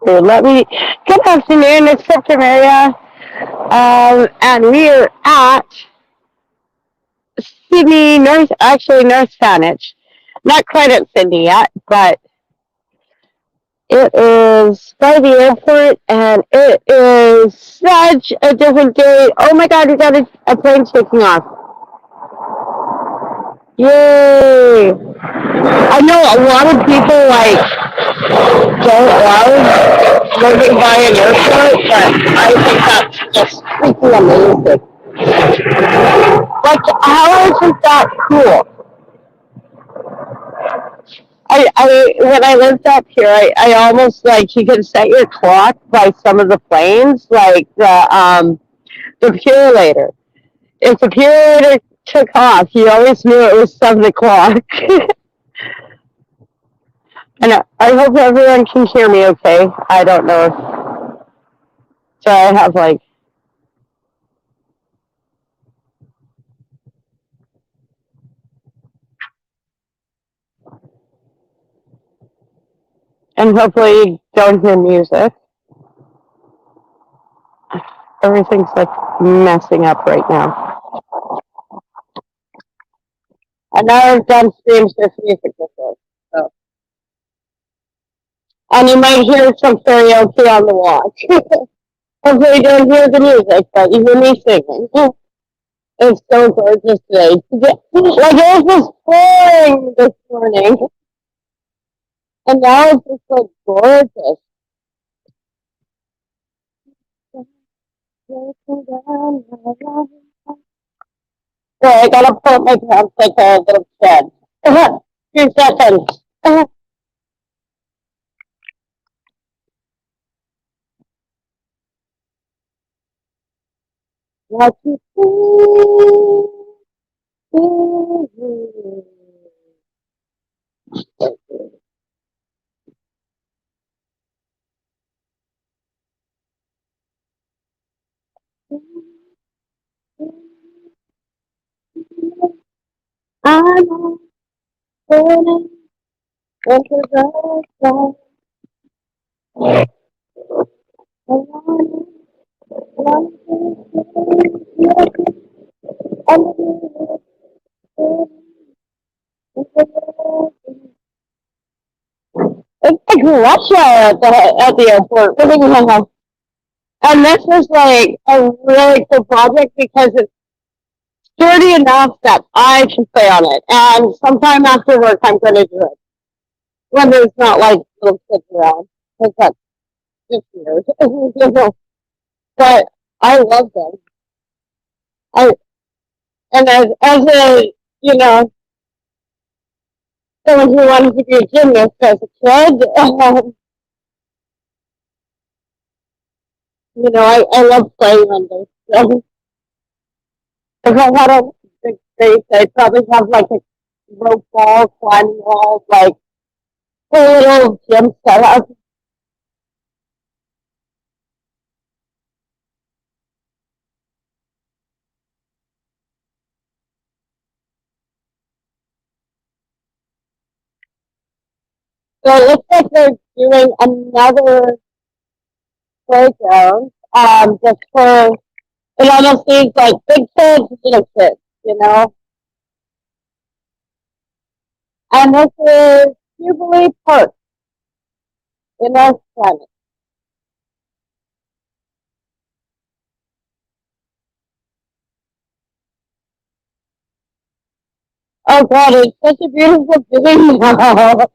Let me. Good afternoon, it's Cryptameria, and we are at Sydney North, actually North Saanich. Not quite at Sydney yet, but it is by the airport, and it is such a different day. Oh my God, we got a plane taking off! Yay! I know a lot of people don't love living by an airport, but I think that's just freaking amazing. Like, how isn't that cool? When I lived up here, I almost like you can set your clock by some of the planes, like the Purelator. If the Purelator took off, you always knew it was 7 o'clock. And I hope everyone can hear me okay. I don't know if so. I have and hopefully you don't hear music. Everything's like messing up right now. And now I've done streams with music before. So. And you might hear some karaoke on the watch. Hopefully you don't hear the music, but you hear me singing. It's so gorgeous today. Like it was just pouring this morning. And now it's just like gorgeous. So I gotta pull up my pants like a little kid. 2 seconds. What you I'm burning into the sun. It's like rush hour at the airport. And this is like a really cool project because it's sturdy enough that I can play on it. And sometime after work, I'm going to do it when there's not like little kids around. Because that's just weird. But I love them. I and as a someone who wanted to be a gymnast as a kid, I love playing on those. So if I had a big space, I'd probably have like a rope wall, climbing walls, like a little gym setup. So it looks like they're doing another playground, just for, it almost seems like big kids, little kids, you know? And this is Jubilee Park in North Planet. Oh God, it's such a beautiful city now.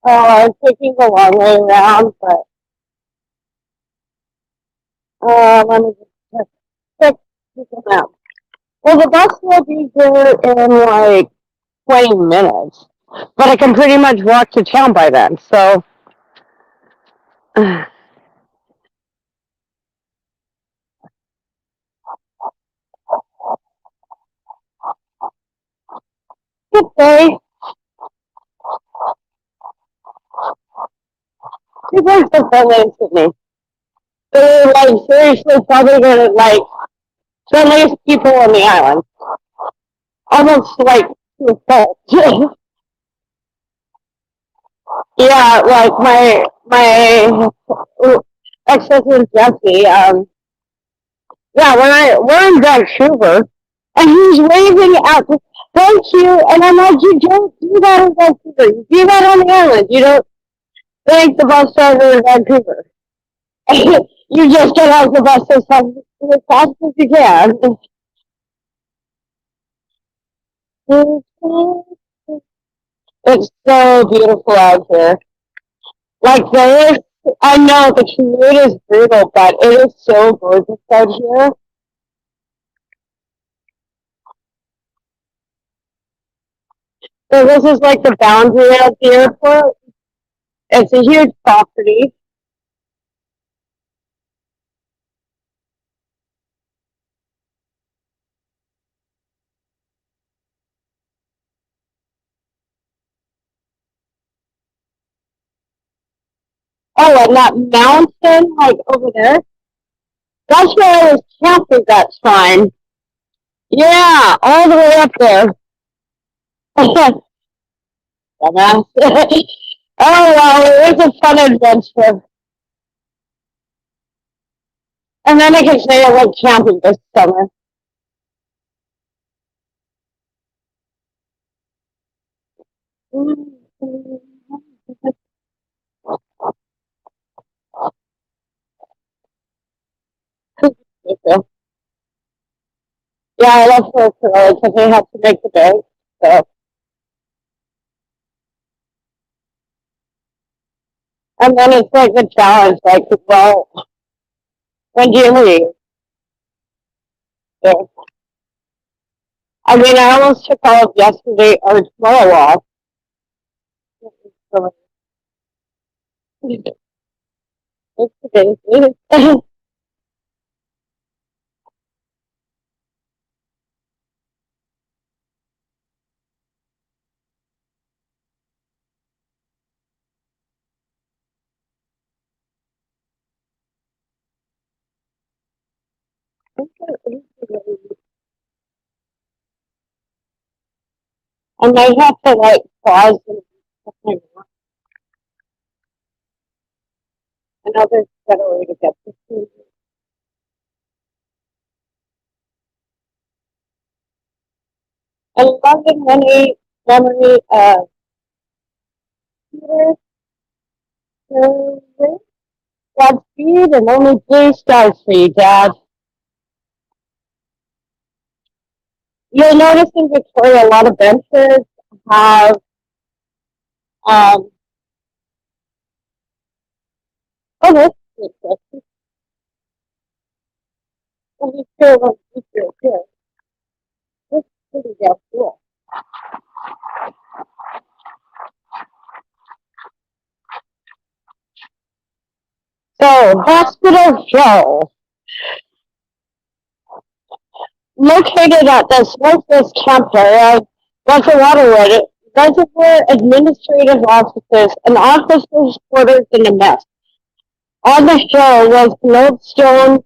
Oh, I'm taking the long way around, but let me just check the map. Well, the bus will be here in like 20 minutes, but I can pretty much walk to town by then. So, good day. People are so friendly in Sydney. They're like seriously probably the like friendliest people on the island. Almost like to a fault. Yeah, like my ex-husband Jesse. Yeah, we're in Vancouver, and he's waving at me, thank you, and I'm like, you don't do that in Vancouver. You do that on the island. You don't thank the bus driver in Vancouver. You just get off the bus as fast as you can. It's so beautiful out here. Like there is, I know the commute is brutal, but it is so gorgeous out here. So this is like the boundary of the airport. It's a huge property. Oh, and that mountain, like over there, that's where I was camping that time. Yeah, all the way up there. Dumbass. Oh, well, it was a fun adventure. And then I can say I went camping this summer. Yeah, I left work early because I had to make the day. So, and then it's like the challenge, like, well, when do you leave? So, I mean, I almost took all of yesterday or tomorrow off. So, it's the day. I might have to like pause and another better way to get this thing. I love the memory of Peter Sherwood. Godspeed and only blue skies for you, Dad. You'll notice in Victoria a lot of benches have oh this is good. Let me feel what you feel here. This is pretty damn cool. So Hospital Hill, located at the Smokeless Camp area, Reservoir administrative offices, and officers' quarters in a mess. On the hill was the old stone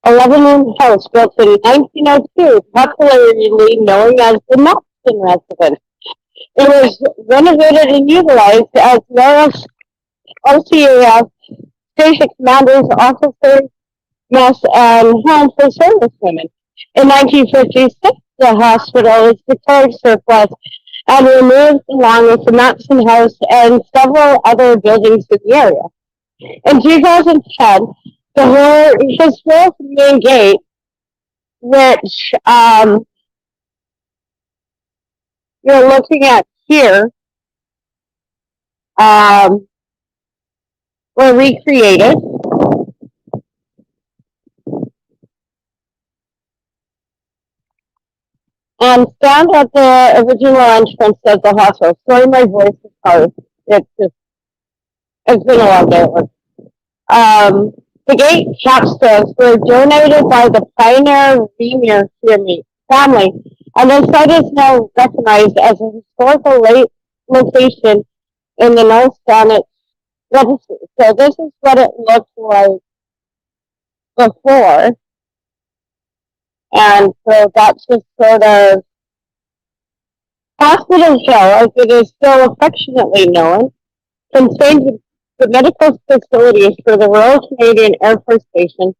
11-room house built in 1902, popularly known as the Knoxton Residence. It was renovated and utilized as various OCAF station commanders, officers, mess, and home for servicewomen. In 1956, the hospital was declared surplus and removed along with the Knoxton House and several other buildings in the area. In 2010, the historic main gate, which you're looking at here, were recreated. And stand at the original entrance of the hospital. Sorry, my voice is hard. It's been a long day at work. The gate capstones were donated by the Pioneer Vermeer family, and the site is now recognized as a historical location in the North Saanich Registry. So this is what it looked like before, and so that's just sort of Hospital Hill, as it is still affectionately known, contained the medical facilities for the Royal Canadian Air Force Station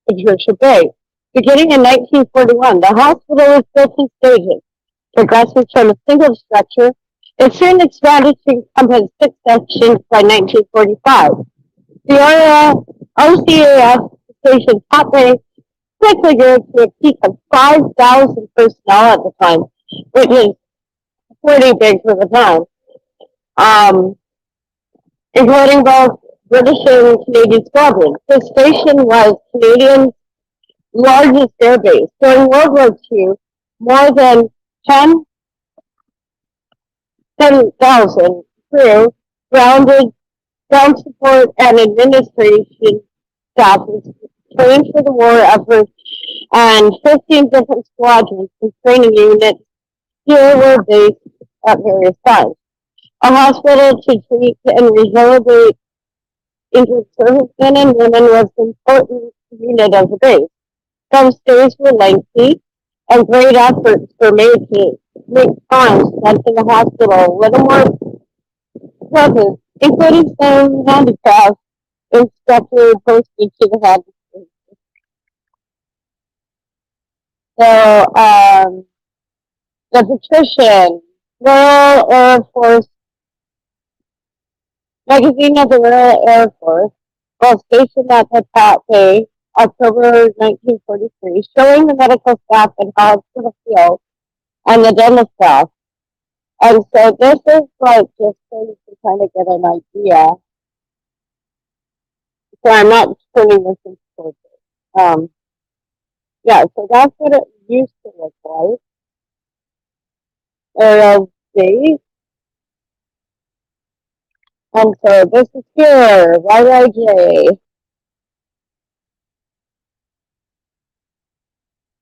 in Churchill Bay. Beginning in 1941, the hospital was built in stages, progressing from a single structure. It soon expanded to encompass 6 sections by 1945. The RCAF station Top Bay quickly grew to a peak of 5,000 personnel at the time, which is pretty big for the time, including both British and Canadian squadrons. The station was Canadian's largest airbase. During World War II, more than 10,000 crew, grounded, ground support, and administration staff was trained for the war effort, and 15 different squadrons and training units here were based at various times. A hospital to treat and rehabilitate injured servicemen and women was an important unit of the base. Some stays were lengthy, and great efforts were made to make time spent in the hospital a little more pleasant, including some handicraft instructor posted to the head. So, the patrician, Royal Air Force, magazine of the Royal Air Force, was stationed at the Pat Bay, October 1943, showing the medical staff and hospital field and the dental staff. And so this is like just so you can kind of get an idea. So I'm not turning this into portrait. Yeah, so that's what it used to look like. Or days. And so this is here, YYJ.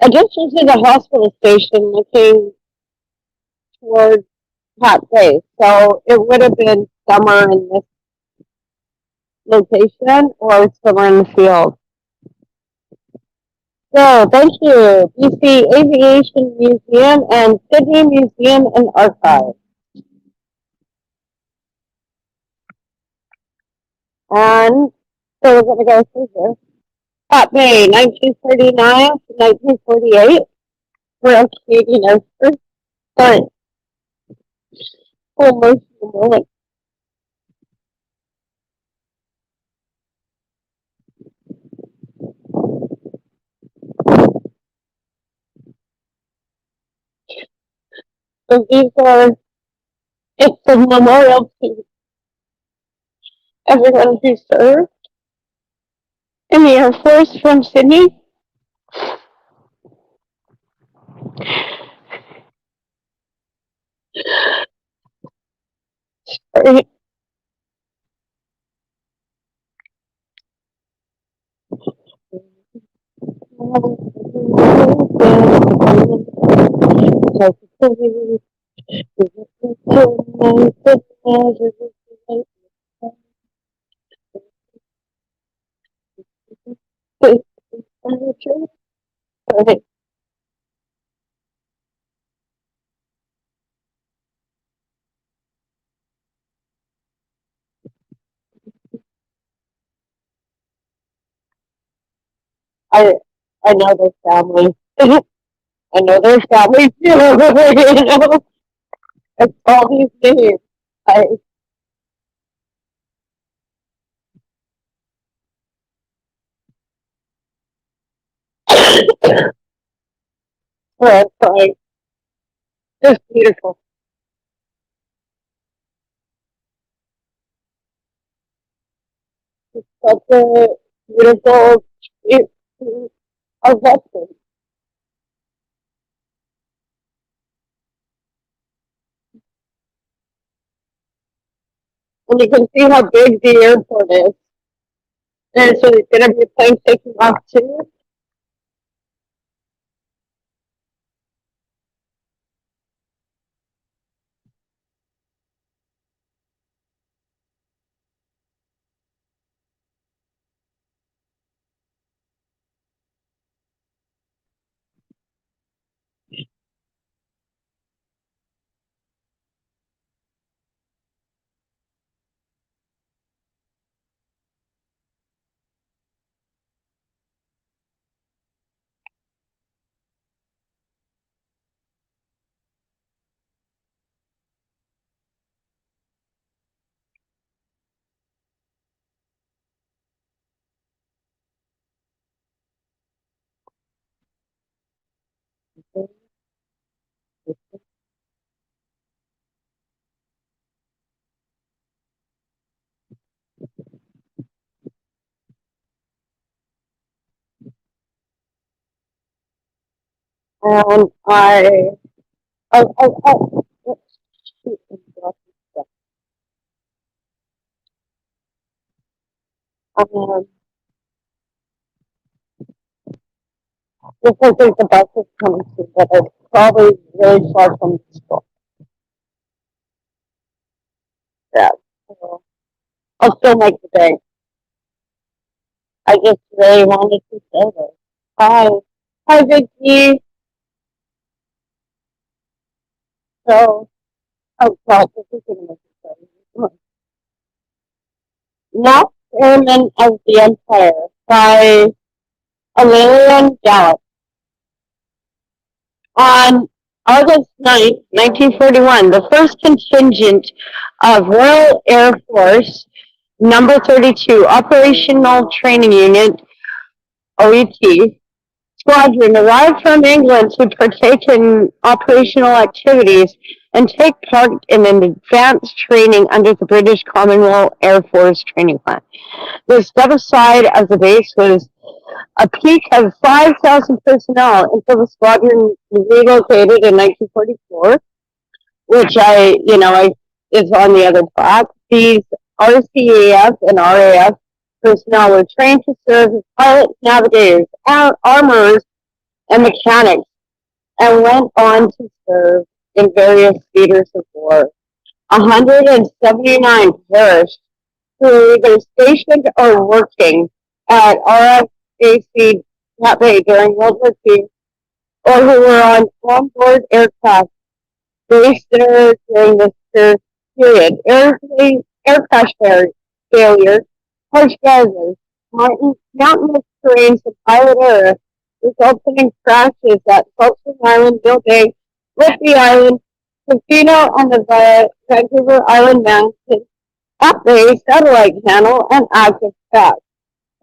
Addition to the hospital station looking toward Hot Bay. So it would have been somewhere in this location or somewhere in the field. So thank you, BC Aviation Museum and Sydney Museum and Archive. And so we're going to go through here. Hot Bay, 1939 to 1948. Royal Canadian Air Force. Sorry, full motion moment. So these are, it's a memorial to everyone who served in the Air Force from Sydney. Sorry. I I know their family. I know their family too. You know, it's all these names. I well, sorry. Just beautiful. Such a beautiful tribute to our veterans. And you can see how big the airport is. And so there's going to be a plane taking off too. And shoot, um, just I think the bus is coming soon, but it's probably really far from the school. Yeah. So I'll still make the day. I just really wanted to say this. Hi. Hi, Vicky. So, oh God, this is going to make it funny. Last Airman of the Empire by Aurelian Gallup. On August 9th, 1941, the first contingent of Royal Air Force Number 32 Operational Training Unit, OET, squadron arrived from England to partake in operational activities and take part in an advanced training under the British Commonwealth Air Force training plan. The southern side of the base was a peak of 5,000 personnel until the squadron relocated in 1944, which is on the other plaque. These RCAF and RAF personnel were trained to serve as pilots, navigators, armorers, and mechanics, and went on to serve in various theaters of war. 179 perished who were either stationed or working at RFAC Pat Bay during World War II, or who were on-board aircraft based there during this period. Aircraft failure, harsh weather, mountainous terrains, and pilot error resulted in crashes at Sultan Island, Mill Bay, Whidbey Island, Casino, and the Vancouver Island Mountains, Bay, Satellite Channel, and active crash.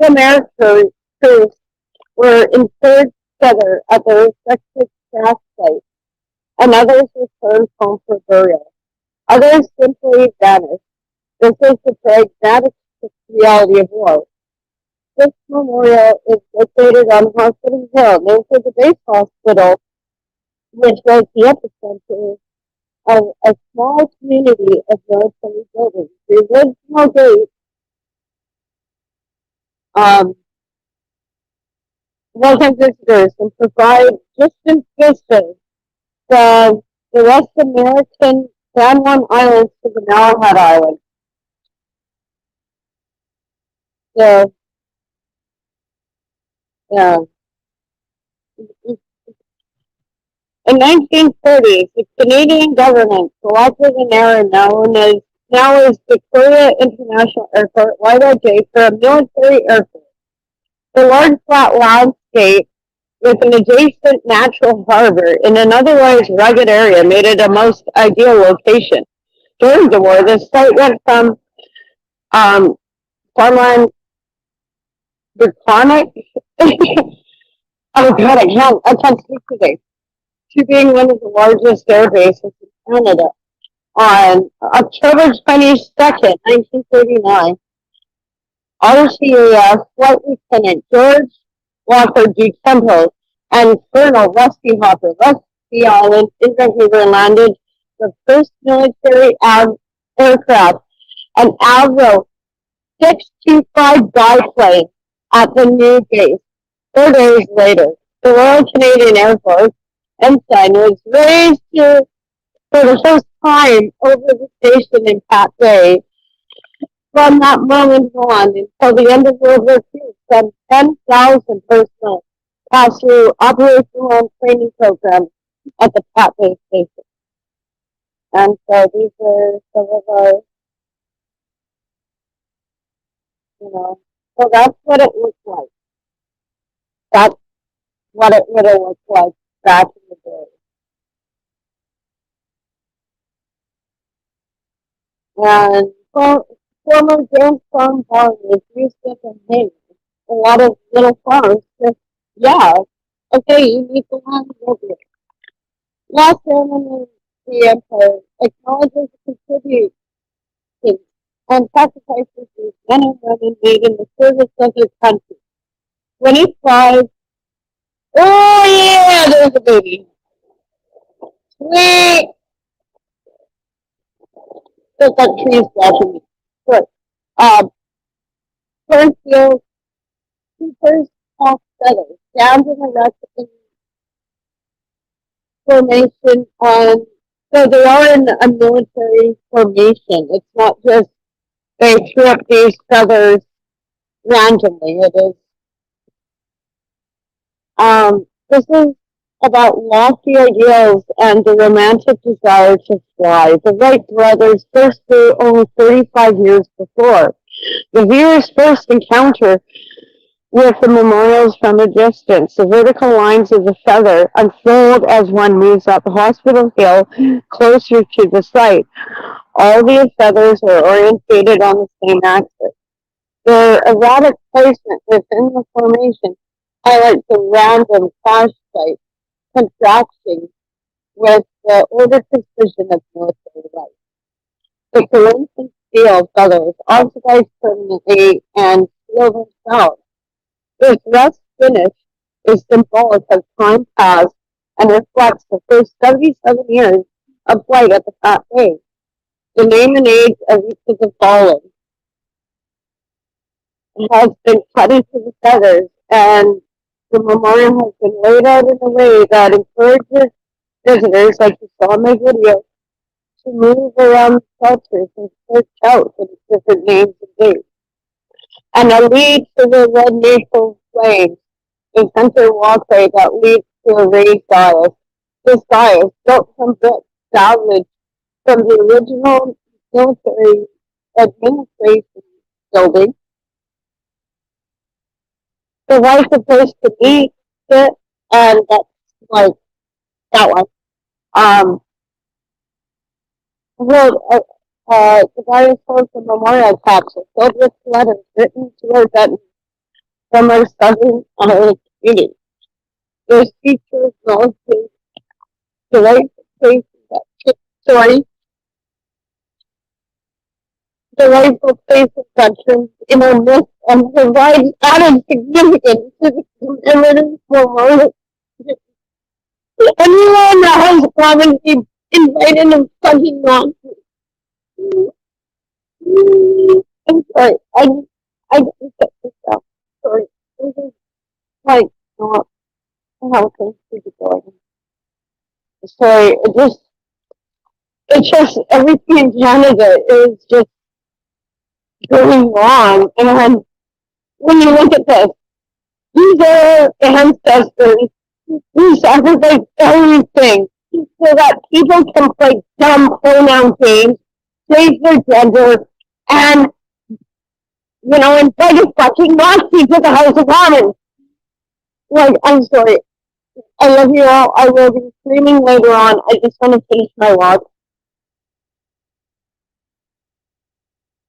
Some air crews were interred together at their respective crash sites, and others returned home for burial. Others simply vanished. This is the pragmatic reality of war. This memorial is located on Hospital Hill, named for the base hospital, which was the epicenter of a small community of military buildings. The original gate welcome visitors and provide distant vistas from the West American San Juan Islands to the Malahat Island. So, yeah. In 1930s, the Canadian government selected an area now as Victoria International Airport, YIJ, for a military airport. The large flat landscape with an adjacent natural harbor in an otherwise rugged area made it a most ideal location. During the war, the site went from farmland draconic. Oh God, I can't speak today. To being one of the largest air bases in Canada. On October 22nd, 1939, RCAF Flight Lieutenant George Walker G. Temple and Colonel Rusty Hopper left the island in Vancouver and landed the first military aircraft, an Avro 625 biplane, at the new base. 4 days later, the Royal Canadian Air Force ensign was raised for the first time over the station in Pat Bay. From that moment on until the end of World War II, some 10,000 personnel passed through operational and training programs at the Pat Bay station. And so these are some of our, so that's what it looked like. That's what it would have looked like back in the day. And former James Farm farmers used to contain a lot of little farms. Just, yeah, okay, you need the land over. Last Roman the Empire acknowledges contributions and sacrifices these men and women made in the service of their country. 25. Oh yeah, there's a baby. Sweet. Look, that tree's watching me. Good. Cornfield keepers off feathers. Down in the rest in formation on, so they are in a military formation. It's not just they trip these feathers randomly. It is, this is about lofty ideals and the romantic desire to fly. The Wright brothers first flew only 35 years before. The viewer's first encounter with the memorials from a distance. The vertical lines of the feather unfold as one moves up Hospital Hill closer to the site. All the feathers are orientated on the same axis. Their erratic placement within the formation highlights the random clash site contrasting with the ordered precision of military life. The Corinthian steel feathers oxidize permanently and seal themselves. This rough finish is symbolic of time past and reflects the first 77 years of flight at the Fat Bay. The name and age of each of the fallen has been cut into the feathers, and the memorial has been laid out in a way that encourages visitors, like you saw in my video, to move around the sculptures and search out for the different names and dates. And a lead to the red maple flames, a center walkway that leads to a raised dais. This dais, built from bricks salvaged from the original military administration building, provides a place to meet, sit, and that's like that one. Um, the dais holds a memorial capsule filled with letters written to our veterans from our southern island community. There's features acknowledging the right places that sorry, the rightful place of veterans in our midst and provides added significance to the commemorative memorial. Anyone that has probably invited a fucking nonsense. I'm sorry. I didn't set this up. Sorry. This is like not how things should be going. Sorry. It's just everything in Canada is just going wrong. And when you look at this, these are ancestors who sacrifice everything so that people can play dumb pronoun games, change their gender, and, invite a fucking Nazi to the House of Commons. Like, I'm sorry. I love you all. I will be streaming later on. I just want to finish my walk.